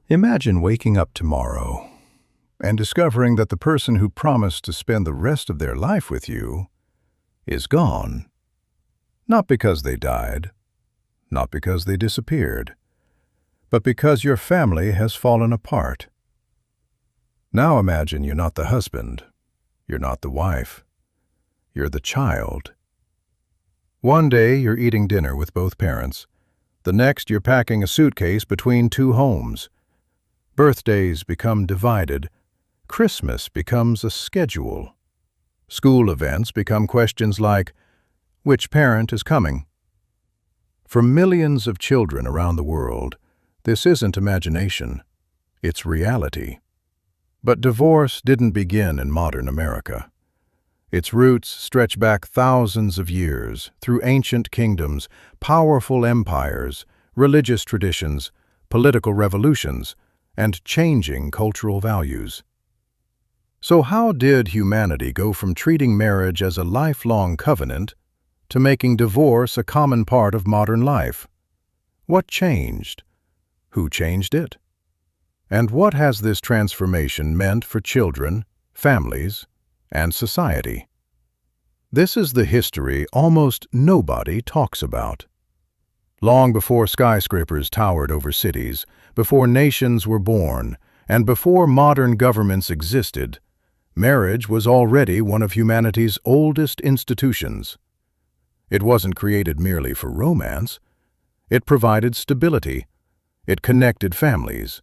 Imagine waking up tomorrow and discovering that the person who promised to spend the rest of their life with you is gone. Not because they died, not because they disappeared, but because your family has fallen apart. Now imagine you're not the husband, you're not the wife, you're the child. One day you're eating dinner with both parents. The next you're packing a suitcase between two homes. Birthdays become divided. Christmas becomes a schedule. School events become questions like, which parent is coming? For millions of children around the world, this isn't imagination, it's reality. But divorce didn't begin in modern America. Its roots stretch back thousands of years through ancient kingdoms, powerful empires, religious traditions, political revolutions, and changing cultural values. So how did humanity go from treating marriage as a lifelong covenant to making divorce a common part of modern life? What changed? Who changed it? And what has this transformation meant for children, families, and society? This is the history almost nobody talks about. Long before skyscrapers towered over cities, before nations were born, and before modern governments existed, marriage was already one of humanity's oldest institutions. It wasn't created merely for romance. It provided stability. It connected families.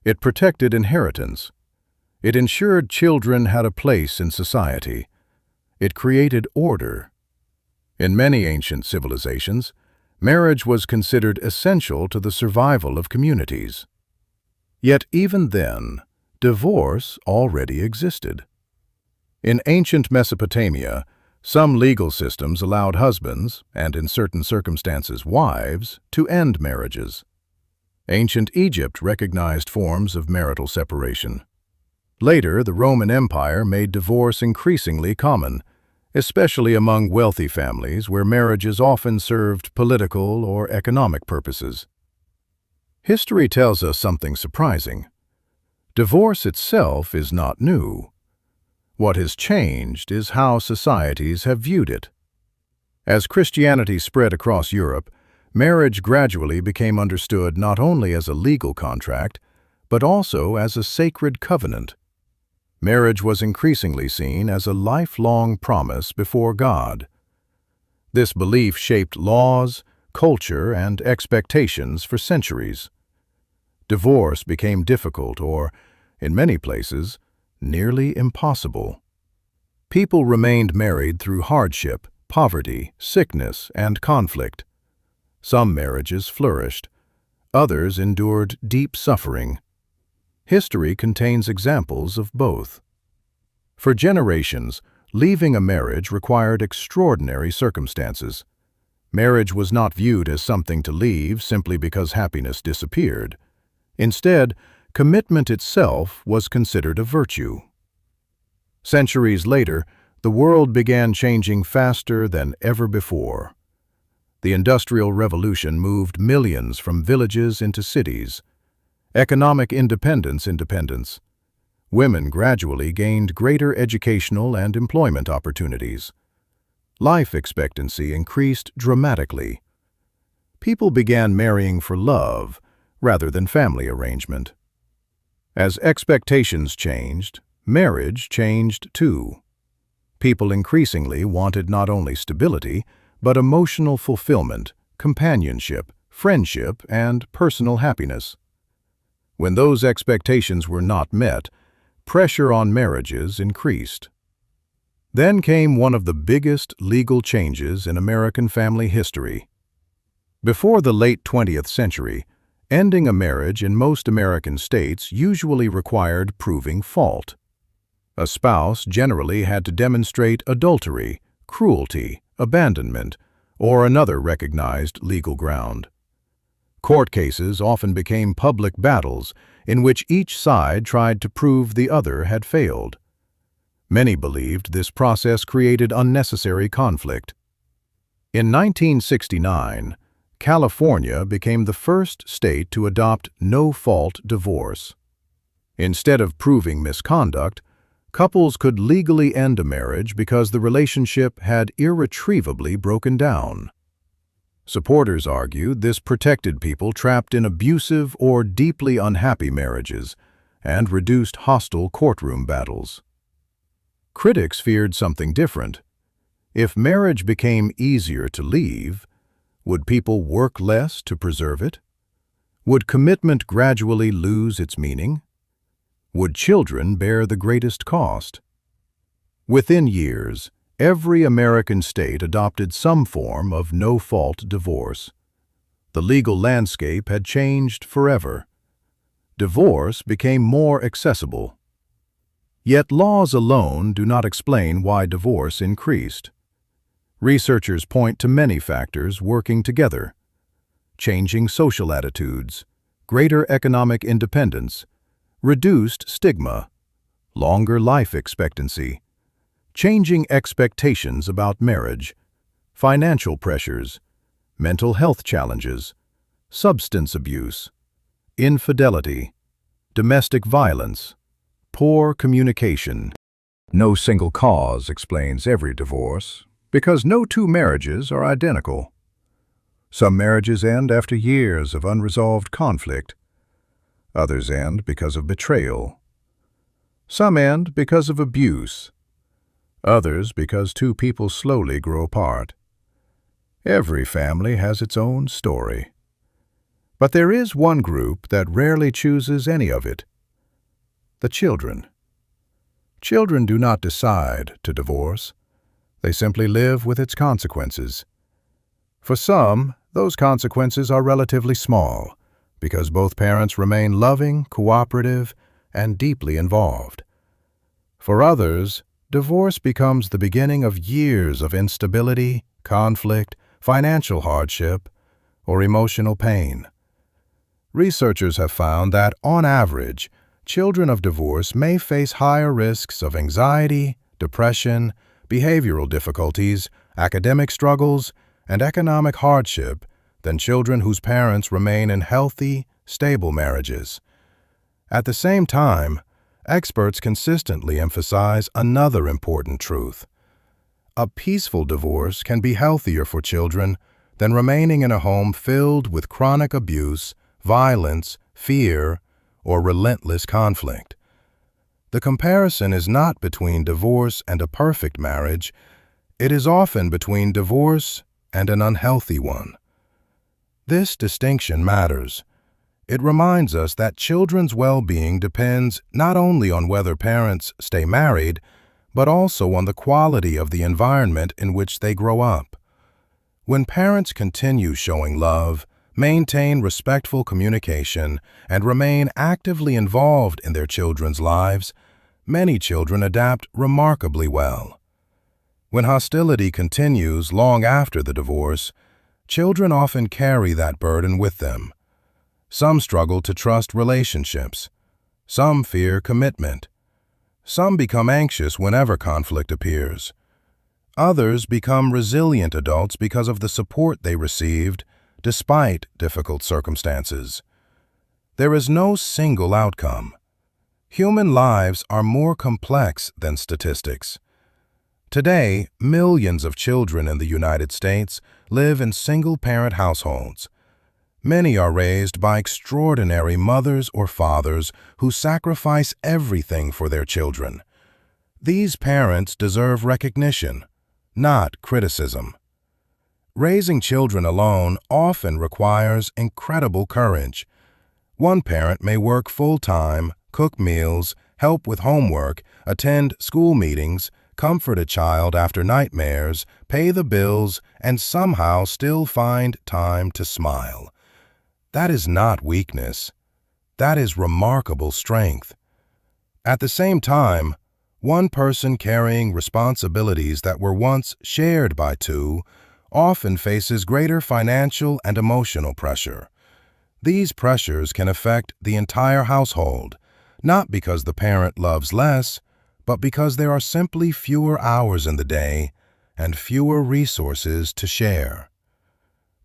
It protected inheritance. It ensured children had a place in society. It created order. In many ancient civilizations, marriage was considered essential to the survival of communities. Yet even then, divorce already existed. In ancient Mesopotamia, some legal systems allowed husbands, and in certain circumstances wives, to end marriages. Ancient Egypt recognized forms of marital separation. Later, the Roman Empire made divorce increasingly common, especially among wealthy families where marriages often served political or economic purposes. History tells us something surprising. Divorce itself is not new. What has changed is how societies have viewed it. As Christianity spread across Europe, marriage gradually became understood not only as a legal contract, but also as a sacred covenant. Marriage was increasingly seen as a lifelong promise before God. This belief shaped laws, culture, and expectations for centuries. Divorce became difficult or, in many places, nearly impossible. People remained married through hardship, poverty, sickness, and conflict. Some marriages flourished. Others endured deep suffering. History contains examples of both. For generations, leaving a marriage required extraordinary circumstances. Marriage was not viewed as something to leave simply because happiness disappeared. Instead, commitment itself was considered a virtue. Centuries later, the world began changing faster than ever before. The Industrial Revolution moved millions from villages into cities. Economic independence. Women gradually gained greater educational and employment opportunities. Life expectancy increased dramatically. People began marrying for love rather than family arrangement. As expectations changed, marriage changed too. People increasingly wanted not only stability, but emotional fulfillment, companionship, friendship, and personal happiness. When those expectations were not met, pressure on marriages increased. Then came one of the biggest legal changes in American family history. Before the late 20th century, ending a marriage in most American states usually required proving fault. A spouse generally had to demonstrate adultery, cruelty, abandonment, or another recognized legal ground. Court cases often became public battles in which each side tried to prove the other had failed. Many believed this process created unnecessary conflict. In 1969, California became the first state to adopt no-fault divorce. Instead of proving misconduct, couples could legally end a marriage because the relationship had irretrievably broken down. Supporters argued this protected people trapped in abusive or deeply unhappy marriages and reduced hostile courtroom battles. Critics feared something different. If marriage became easier to leave, would people work less to preserve it? Would commitment gradually lose its meaning? Would children bear the greatest cost? Within years, every American state adopted some form of no-fault divorce. The legal landscape had changed forever. Divorce became more accessible. Yet laws alone do not explain why divorce increased. Researchers point to many factors working together: changing social attitudes, greater economic independence, reduced stigma, longer life expectancy, changing expectations about marriage, financial pressures, mental health challenges, substance abuse, infidelity, domestic violence, poor communication. No single cause explains every divorce, because no two marriages are identical. Some marriages end after years of unresolved conflict. Others end because of betrayal. Some end because of abuse. Others because two people slowly grow apart. Every family has its own story. But there is one group that rarely chooses any of it: the children. Children do not decide to divorce. They simply live with its consequences. For some, those consequences are relatively small, because both parents remain loving, cooperative, and deeply involved. For others, divorce becomes the beginning of years of instability, conflict, financial hardship, or emotional pain. Researchers have found that, on average, children of divorce may face higher risks of anxiety, depression, behavioral difficulties, academic struggles, and economic hardship than children whose parents remain in healthy, stable marriages. At the same time, experts consistently emphasize another important truth: a peaceful divorce can be healthier for children than remaining in a home filled with chronic abuse, violence, fear, or relentless conflict. The comparison is not between divorce and a perfect marriage. It is often between divorce and an unhealthy one. This distinction matters. It reminds us that children's well-being depends not only on whether parents stay married, but also on the quality of the environment in which they grow up. When parents continue showing love, maintain respectful communication, and remain actively involved in their children's lives, many children adapt remarkably well. When hostility continues long after the divorce, children often carry that burden with them. Some struggle to trust relationships. Some fear commitment. Some become anxious whenever conflict appears. Others become resilient adults because of the support they received despite difficult circumstances. There is no single outcome. Human lives are more complex than statistics. Today, millions of children in the United States live in single-parent households. Many are raised by extraordinary mothers or fathers who sacrifice everything for their children. These parents deserve recognition, not criticism. Raising children alone often requires incredible courage. One parent may work full-time, cook meals, help with homework, attend school meetings, comfort a child after nightmares, pay the bills, and somehow still find time to smile. That is not weakness. That is remarkable strength. At the same time, one person carrying responsibilities that were once shared by two often faces greater financial and emotional pressure. These pressures can affect the entire household, not because the parent loves less, but because there are simply fewer hours in the day and fewer resources to share.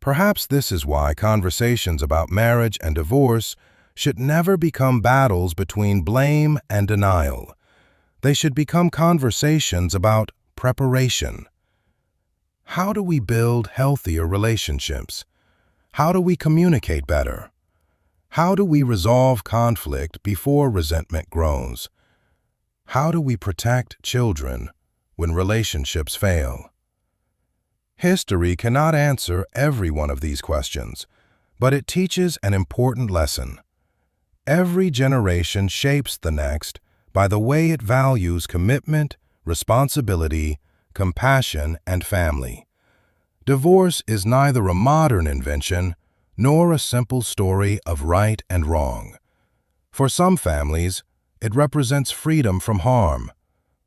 Perhaps this is why conversations about marriage and divorce should never become battles between blame and denial. They should become conversations about preparation. How do we build healthier relationships? How do we communicate better? How do we resolve conflict before resentment grows? How do we protect children when relationships fail? History cannot answer every one of these questions, but it teaches an important lesson. Every generation shapes the next by the way it values commitment, responsibility, compassion, and family. Divorce is neither a modern invention nor a simple story of right and wrong. For some families, it represents freedom from harm.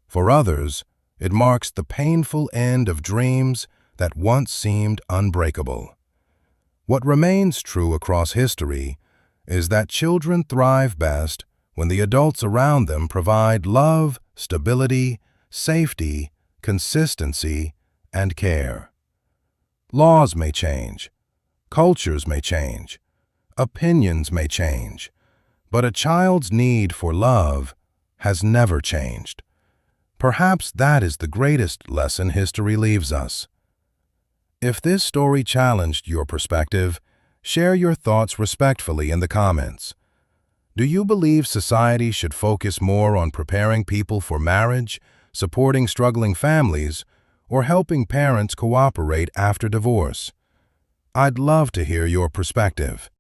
For others, it marks the painful end of dreams that once seemed unbreakable. What remains true across history is that children thrive best when the adults around them provide love, stability, safety, consistency, and care. Laws may change, cultures may change, opinions may change, but a child's need for love has never changed. Perhaps that is the greatest lesson history leaves us. If this story challenged your perspective, share your thoughts respectfully in the comments. Do you believe society should focus more on preparing people for marriage, supporting struggling families, or helping parents cooperate after divorce? I'd love to hear your perspective.